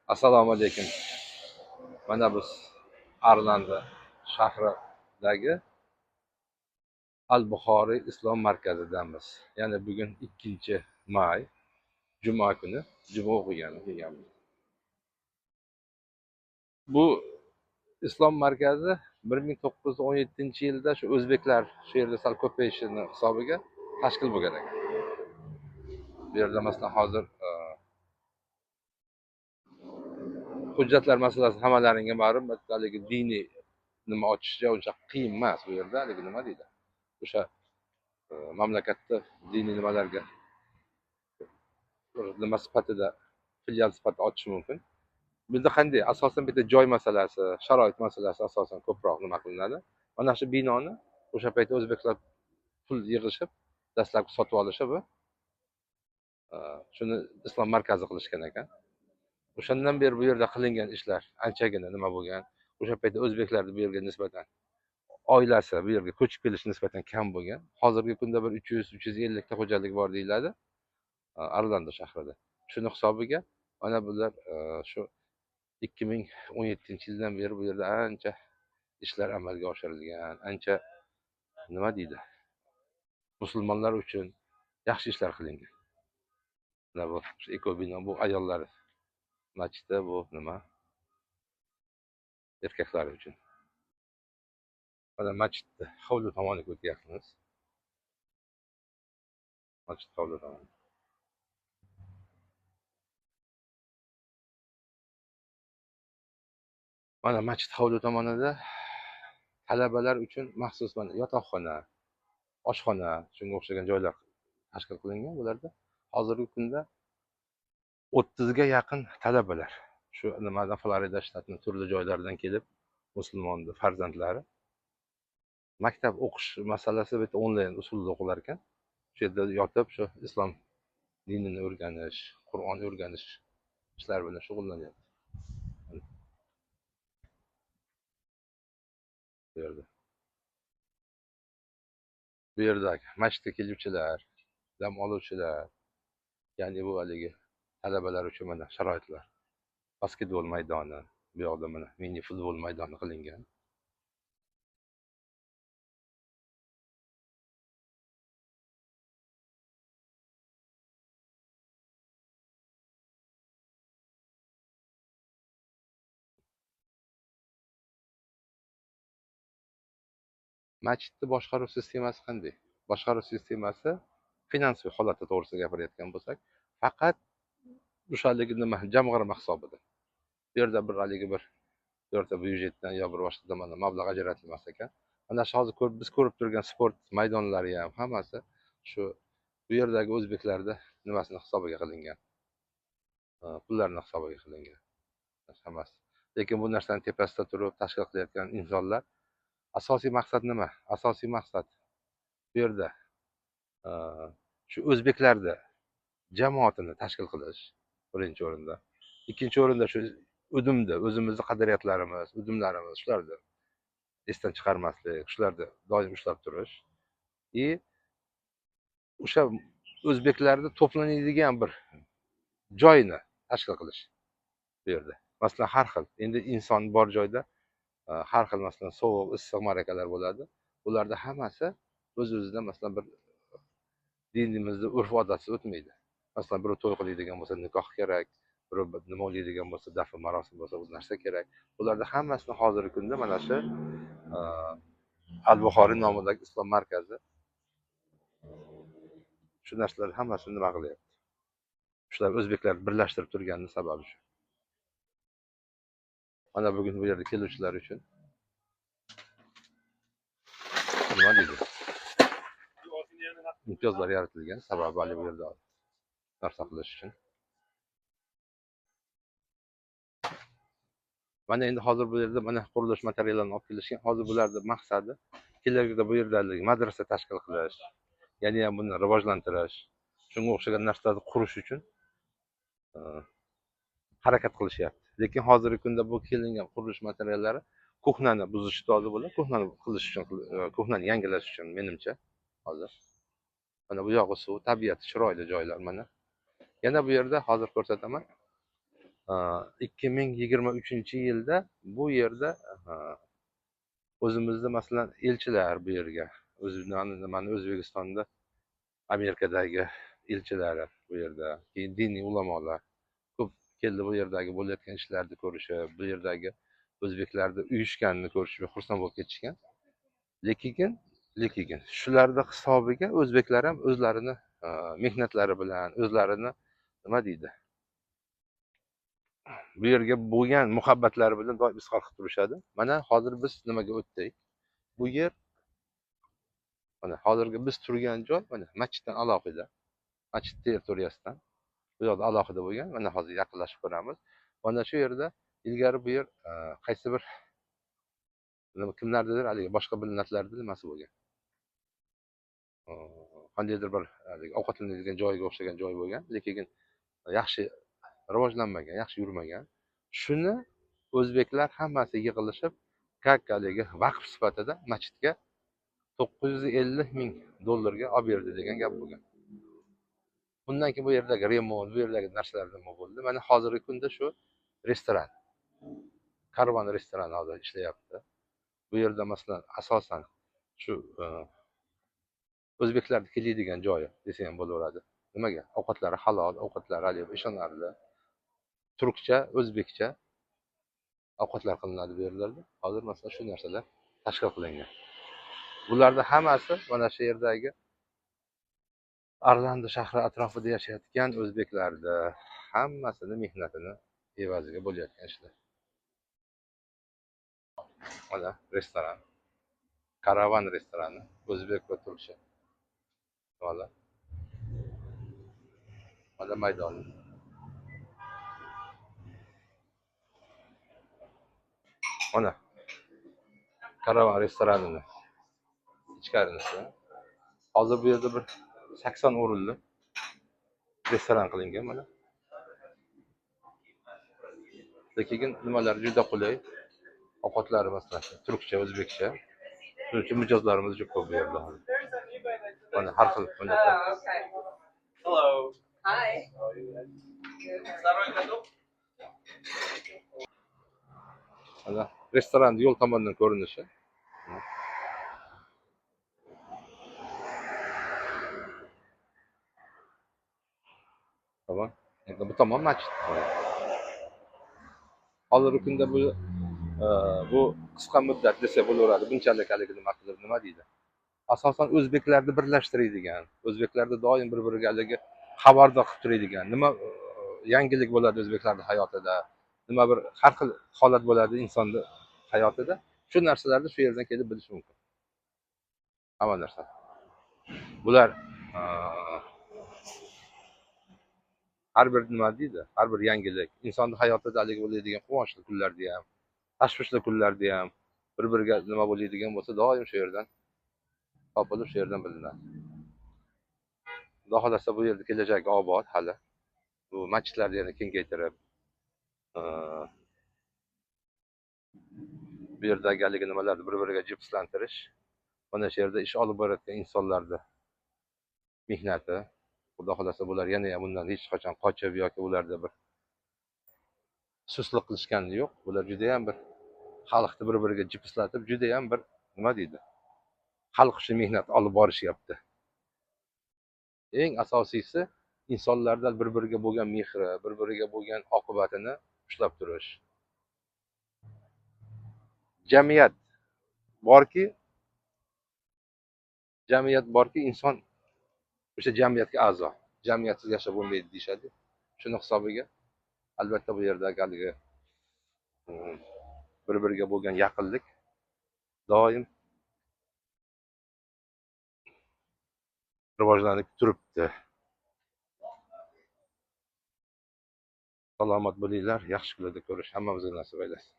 Assalomu alaykum. Mana biz Arlanda shahridagi Al-Buxoriy islom markazidamiz. Ya'ni bugun 2-may, juma kuni juma o'qigani kelganmiz. Bu islom markazi 1917-yilda shu o'zbeklar shu yerda sal ko'payishini hisobiga tashkil bo'lgan ekan. Bu yerda masalan hozir hujjatlar masalasi hammalaringga ma'lum, haligi diniy nima ochishga uncha qiyin emas bu yerda. Haligi nima deydi? O'sha mamlakatda diniy nimalarga nima sifatida filial sifatida ochish mumkin. Bunda qanday? Asosan bitta joy masalasi, sharoit masalasi asosan ko'proq nima qilinadi. Mana shu binoni o'sha paytda o'zbeklar pul yig'ishib, dastlabki sotib olishib, shuni islom markazi qilishgan ekan. O'shandan beri bu yerda qilingan ishlar anchagina nima bo'lgan. O'sha paytda o'zbeklarning bu yerga nisbatan oilasi bu yerga ko'chib kelishi nisbatan kam bo'lgan. Hozirgi kunda bir 300-350 ta xo'jalik bor deyiladi Arlanda shahrida. Shuni hisobiga mana bular shu 2017-yildan beri bu yerda ancha ishlar amalga oshirilgan, ancha nima deydi, musulmonlar uchun yaxshi ishlar qilingan. Mana bu ekobino, bu ayollar masjidi, bu nima, erkaklar uchun. Mana masjidni hovli tomoniga o'tyapmiz. Masjid hovli tomoni. Mana masjid hovli tomonida talabalar uchun maxsus mana yotoqxona, oshxona, shunga o'xshagan joylar tashkil qilingan bularda. Hozirgi kunda 30 ga yaqin talabalar shu nimadan Florida shtatining turli joylaridan kelib, musulmon farzandlari maktab o'qish masalasi bitta onlayn usulda o'qilar ekan. Shu yerda yotib shu islom dinini o'rganish, Qur'on o'rganish ishlari bilan shug'ullanyapti. Bu yerda masjidga keluvchilar, dam oluvchilar, ya'ni bu haligi talabalar uchun mana sharoitlar. Basketbol maydoni, bu yoqda mana mini futbol maydoni qilingan. Masjidni boshqaruv sistemasi qanday? Boshqaruv sistemasi finansiy holati to'g'risida gapirayotgan bo'lsak, faqat o'shaligi nima jamg'arma hisobida. Bu yerda bir haligi bir birorta byudjetdan yo bir boshqa tomondan mablag' ajratilmas ekan. Mana shu hozir biz ko'rib turgan sport maydonlari ham hammasi shu bu yerdagi o'zbeklarda nimasini hisobiga qilingan. Pullarni hisobiga qilingan. Hammasi. Lekin bu narsani tepasida turib tashkil qilayotgan insonlar asosiy maqsad nima? Asosiy maqsad bu yerda shu o'zbeklarni jamoatini tashkil qilish birinchi o'rinda. Ikkinchi o'rinda shu udumni, o'zimizni qadriyatlarimiz, udumlarimiz shularni esdan chiqarmaslik, shularni doim ushlab turish. O'sha o'zbeklarni to'planadigan bir joyni tashkil qilish bu yerda. Masalan, har xil, endi inson bor joyda har xil masalan sovuq, issiq ma'rakalar bo'ladi. Bularda hammasi o'z-o'zidan masalan bir dinimizda urf-odatsiz o'tmaydi. Masalan, birov to'y qiladigan bo'lsa nikoh kerak, birov nima o'ylaydigan bo'lsa dafn marosim bo'lsa bu narsa kerak. Bularda hammasini hozirgi kunda mana shu Al-Buxoriy nomidagi islom markazi shu narsalar hammasini nima qilyapti. Shular o'zbeklar birlashtirib turganini sababi shu. Mana bugun bu yerga keluvchilar uchun nima deydi? Imtiyozlar yaratilgan, sababi bu yerda narsa qilish uchun. Mana endi hozir bu yerda mana qurilish materiallarini olib kelishgan. Hozir bularning maqsadi kelajakda bu yerda madrasa tashkil qilish, ya'ni ham buni rivojlantirish, shunga o'xshagan narsalarni qurish uchun harakat qilishyapti. Lekin hozirgi kunda bu kelingan qurilish materiallari ko'hnani buzish to'g'ri bo'ladi, ko'hnani qilish uchun, ko'hnani yangilash uchun menimcha hozir. Mana bu yog'i suv, tabiati chiroyli joylar mana. Yana bu yerda hozir ko'rsataman. 2023-yilda bu yerda o'zimizda masalan elchilar bu yerga nimani O'zbekistonda Amerikadagi elchilari bu yerda, keyin diniy ulamolar ko'p keldi bu yerdagi bo'layotgan ishlarni ko'rishib, bu yerdagi o'zbeklarni uyushganini ko'rishib xursand bo'lib ketishgan. Lekin shularni hisobiga o'zbeklar ham o'zlarini mehnatlari bilan, o'zlarini nima deydi, bu yerga bo'lgan muhabbatlari bilan doim izhor qilib turishadi. Mana hozir biz nimaga o'tdik? Bu yer, mana hozirgi biz turgan joy mana masjiddan alohida, masjid territoriyasidan bu yoqda alohida bo'lgan. Mana hozir yaqinlashib ko'ramiz. Mana shu yerda ilgari bu yer qaysi bir kimlarnidir haligi boshqa millatlarni nimasi bo'lgan. Qandaydir bir ovqatlanadigan joyga o'xshagan joy bo'lgan, lekin yaxshi rivojlanmagan, yaxshi yurmagan. Shuni o'zbeklar hammasi yig'ilishib, haligi vaqf sifatida masjidga 950 ming dollarga olib berdi degan gap bo'lgan. Bundan keyin bu yerdagi remont, bu yerdagi narsalar nima bo'ldi? Mana hozirgi kunda shu restoran, karvon restorani hozir ishlayapti. Bu yerda masalan asosan shu o'zbeklarni keladigan joyi desa ham bo'laveradi. Nimaga? Ovqatlari halol, ovqatlari haligi ishonarli. Turkcha, o'zbekcha ovqatlar qilinadi bu yerlarda. Hozir masalan shu narsalar tashkil qilingan. Bularning hammasi mana shu yerdagi Arlandi shahri atrofida yashayotgan o'zbeklarni hammasini mehnatini evaziga bo'layotgan ishlar. Mana restoran, karavan restorani, o'zbek va turkcha. Mana maydon. Mana karavan restoranini ichkarisida hozir bu yerda bir 80 o'rinli restoran qilingan mana. Lekin nimalari juda qulay. Ovqatlari masalan turkcha, o'zbekcha. Shuning uchun mijozlarimiz juda ko'p bu yerda. Mana har xil millatlar. Hello. Hi. Mana restoranning yo'l tomonidan ko'rinishi. Tamam. Endi bu tomon masjid. Hozirgi kunda bu qisqa muddat desa bo'laveradi. Bunchalik haligi nima qilib nima deydi? Asosan o'zbeklarni birlashtiradigan, o'zbeklarni doim bir-biriga haligi xabardor qilib turadigan, nima yangilik bo'ladi o'zbeklarning hayotida, nima bir har xil holat bo'ladi insonning hayotida. Shu narsalarni shu yerdan kelib bilish mumkin. Hamma narsa. Bular har bir nima deydi, har bir yangilik insonning hayotida haligi bo'ladigan quvonchli kunlarda ham, tashvishli kunlarda ham bir-biriga nima bo'ladigan bo'lsa, doim shu yerdan topilib, shu yerdan bilinadi. Xudo xolasa bu yerda kelajagi obod hali. Bu masjidlarni yana kengaytirib, bu yerdagi haligi nimalarni bir-biriga jipslantirish, mana shu yerda ish olib borayotgan insonlarni mehnati, xudo xolasa bular yana ham bundan hech qachon qochib yoki ularda bir suslik qilishgani yo'q. Bular juda ham bir xalqni bir-biriga jipslatib, juda ham bir nima deydi? Xalq uchun mehnat olib borishyapti. Eng asosiysi insonlarda bir-biriga bo'lgan mehri, bir-biriga bo'lgan oqibatini ushlab turish. Jamiyat borki, inson o'sha jamiyatga a'zo. Jamiyatsiz yashab bo'lmaydi deyshadi. Shuni hisobiga albatta bu yerdagi haligi bir-biriga bo'lgan yaqinlik doim rivojlanib turibdi. Salomat bo'linglar, yaxshi kunlarda ko'rish hammamizga nasib aylasin.